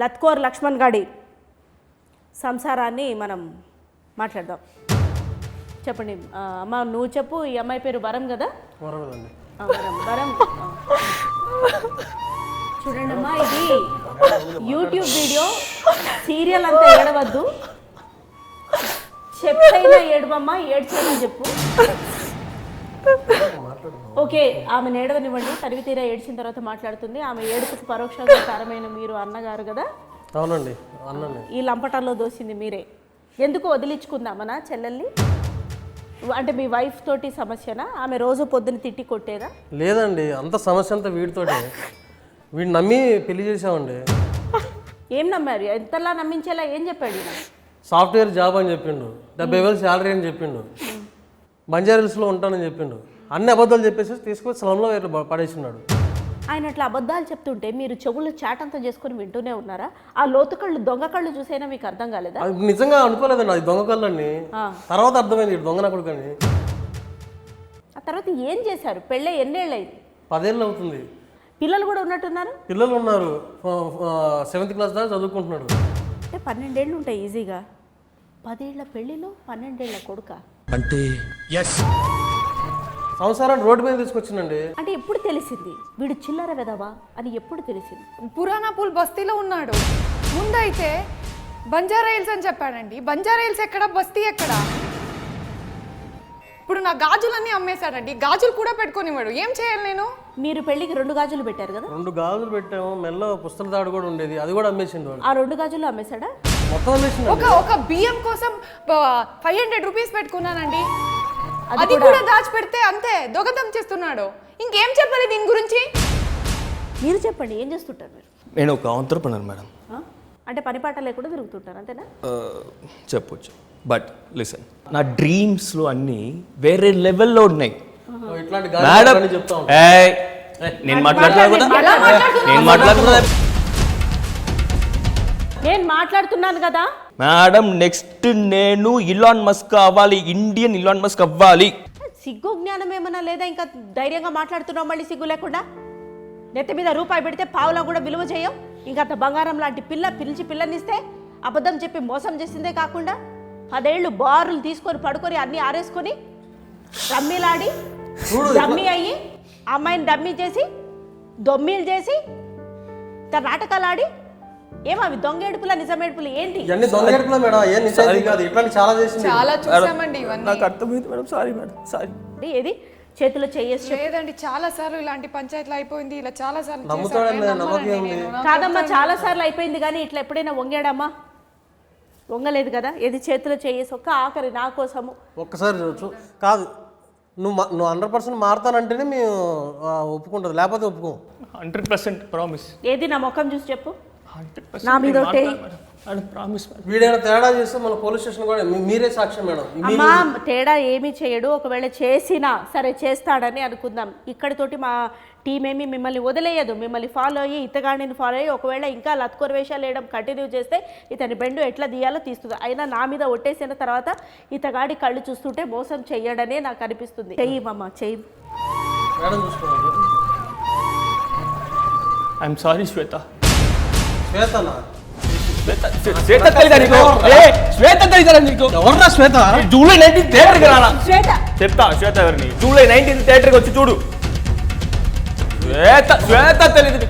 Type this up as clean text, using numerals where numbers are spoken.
లత్కోర్ లక్ష్మణ్ గాడి సంసారాన్ని మనం మాట్లాడదాం. చెప్పండి అమ్మ, నువ్వు చెప్పు. ఈ అమ్మాయి పేరు వరం కదా? వరం. చూడండి అమ్మా, ఇది యూట్యూబ్ వీడియో, సీరియల్ అంతా ఏడవద్దు. చెప్పైనా ఏడవమ్మా, ఏడ్చైనా చెప్పు. ఓకే, ఆమె ఏడవనివ్వండి. తరివి తీరా ఏడ్చిన తర్వాత మాట్లాడుతుంది. ఆమె ఏడుపుకు పరోక్షంగా కారమైన మీరు అన్నగారు కదా? అవునండి, అన్నని ఈ లంపటంలో దోసింది మీరే. ఎందుకు వదిలించుకుందామనా చెల్లెల్ని? అంటే మీ వైఫ్ తోటి సమస్యనా? ఆమె రోజు పొద్దున్న తిట్టి కొట్టేదా? లేదండి, అంత సమస్య అంతా వీడితోటే. వీడిని నమ్మి పెళ్లి చేసామండి. ఏం నమ్మారు? ఎంతలా నమ్మించేలా ఏం చెప్పాడు? సాఫ్ట్వేర్ జాబ్ అని చెప్పిండు, 70,000 శాలరీ అని చెప్పిండు, బంజారాహిల్స్లో ఉంటానని చెప్పిండు. అన్ని అబద్ధాలు చెప్పేసి తీసుకొని స్లంలో పడేసినాడు. ఆయన అట్లా అబద్ధాలు చెప్తుంటే మీరు చెవులు చాటంతా చేసుకొని వింటూనే ఉన్నారా? ఆ లోతు కళ్ళు, దొంగ కళ్ళు చూసైనా మీకు అర్థం కాలేదా? నిజంగా అనుకోలేదండి అది దొంగ కళ్ళు అని. తర్వాత అర్థమైంది దొంగ కొడుకు అని. ఆ తర్వాత ఏం చేశారు? పెళ్ళే ఎన్నేళ్ళు అయింది? 10 ఏళ్ళు అవుతుంది. పిల్లలు కూడా ఉన్నట్టున్నారు? పిల్లలు ఉన్నారు, 7th క్లాస్ దాకా చదువుకుంటున్నాడు. అంటే 12 ఏళ్ళు ఉంటాయి ఈజీగా. 10 ఏళ్ల పెళ్లిలో 12 ఏళ్ల కొడుక అంటే సంవత్సరాన్ని రోడ్డు మీద తీసుకొచ్చిందండి. అంటే ఎప్పుడు తెలిసింది వీడు చిల్లర వెదవా అని? ఎప్పుడు తెలిసింది? పురాణాపూల్ బస్తీలో ఉన్నాడు. ముందైతే బంజారాహిల్స్ అని చెప్పాడండి. బంజారాహిల్స్ ఎక్కడ, బస్తీ ఎక్కడ? ఇప్పుడు నా గాజులన్నీ అమ్మేశాడండి. గాజులు కూడా పెట్టుకోనివాడు. ఏం చేయాలి నేను? మీరు పెళ్లికి 2 గాజులు పెట్టారు కదా? 2 గాజులు పెట్టాము, మెల్లో పుస్తల తాడు కూడా ఉండేది, అది కూడా అమ్మేసిండు. ఆ 2 గాజులు అమ్మేశాడా? మొత్తం అమ్మేసిండు. ఒక బియ్యం కోసం 500 రూపీస్ పెట్టుకున్నానండి. అది కూడా దాచిపెడితే అంతే దొంగతనం చేస్తున్నాడు. ఇంకేం చెప్పాలి దీని గురించి? మీరు చెప్పండి, ఏం చేస్తుంటారు మీరు? నేను ఒక ఆంట్రప్రెనర్ మేడం. అంటే పని పాట లేకుండా తిరుగుతుంటారు అంతేనా? చెప్పొచ్చు, బట్ లిసన్, నా డ్రీమ్స్లో అన్నీ వేరే లెవెల్లో ఉన్నాయి ఇట్లాంటి మేడం. చెప్తా నేను మాట్లాడుతున్నాను కదా మేడం. నెక్స్ట్ నేను ఇలాన్ మస్క్ అవ్వాలి, ఇండియన్ ఇలాన్ మస్క్ అవ్వాలి. సిగ్గు జ్ఞానం ఏమన్నా లేదా? ఇంకా ధైర్యంగా మాట్లాడుతున్నావు మళ్ళీ సిగ్గు లేకుండా. నెత్తి మీద రూపాయి పెడితే పావులా కూడా విలువ చేయం. ఇంకా అంత బంగారం లాంటి పిల్లనిస్తే అబద్ధం చెప్పి మోసం చేసిందే కాకుండా 10 ఏళ్ళు బారులు తీసుకొని పడుకొని అన్ని ఆరేసుకొని రమ్మీలాడి డమ్మీ అయ్యి అమ్మాయిని డమ్మీ చేసి దొమ్మీలు చేసి నాటకాలు ఆడి ఏమవి దొంగ ఏడుపుల నిజం ఏడుపులు ఏంటి? చాలా చూసామండి ఇవన్నీ. నాకు అర్థమైంది మేడం, సారీ మేడం, సారీ. ఏది చేతిలో చేయేసి లేదండి, చాలా సార్లు ఇలాంటి పంచాయతీలు అయిపోయింది. ఇలా చాలా సార్లు కాదమ్మా, చాలా సార్లు అయిపోయింది. కానీ ఇట్లా ఎప్పుడైనా వంగాడమ్మా? వంగలేదు కదా. ఏది చేతిలో చేయేసి ఒక్క ఆఖరి నా కోసము ఒక్కసారి కాదు. నువ్వు 100% మారుతానంటేనే మేము ఒప్పుకుంటుంది, లేకపోతే ఒప్పుకో. 100% ప్రామిస్. ఏది నా ముఖం చూసి చెప్పు. నా మీద వీడైనా తేడా చేస్తే మన పోలీస్ స్టేషన్ కూడా మీరే సాక్ష్యం మేడం. అమ్మా, తేడా ఏమీ చేయడు. ఒకవేళ చేసినా సరే చేస్తాడని అనుకుందాం. ఇక్కడితోటి మా టీం ఏమి మిమ్మల్ని వదిలేయదు. మిమ్మల్ని ఫాలో అయ్యి ఇతగాడిని ఫాలో అయ్యి ఒకవేళ ఇంకా లత్కోర్ వేషాలు వేయడం కంటిన్యూ చేస్తే ఇతని బెండు ఎట్లా తీయాలో తీస్తుంది. అయినా నా మీద ఒట్టేసిన తర్వాత ఇతగాడి కళ్ళు చూస్తుంటే మోసం చెయ్యడనే నాకు అనిపిస్తుంది. చెయ్యి మామ, చెయ్యి. I'm sorry Shweta. జూలై 19 థియేటర్కి రానా? చెప్తా శ్వేత ఎవరిని. జూలై 19 థియేటర్కి వచ్చి చూడు. శ్వేత తెలియదు.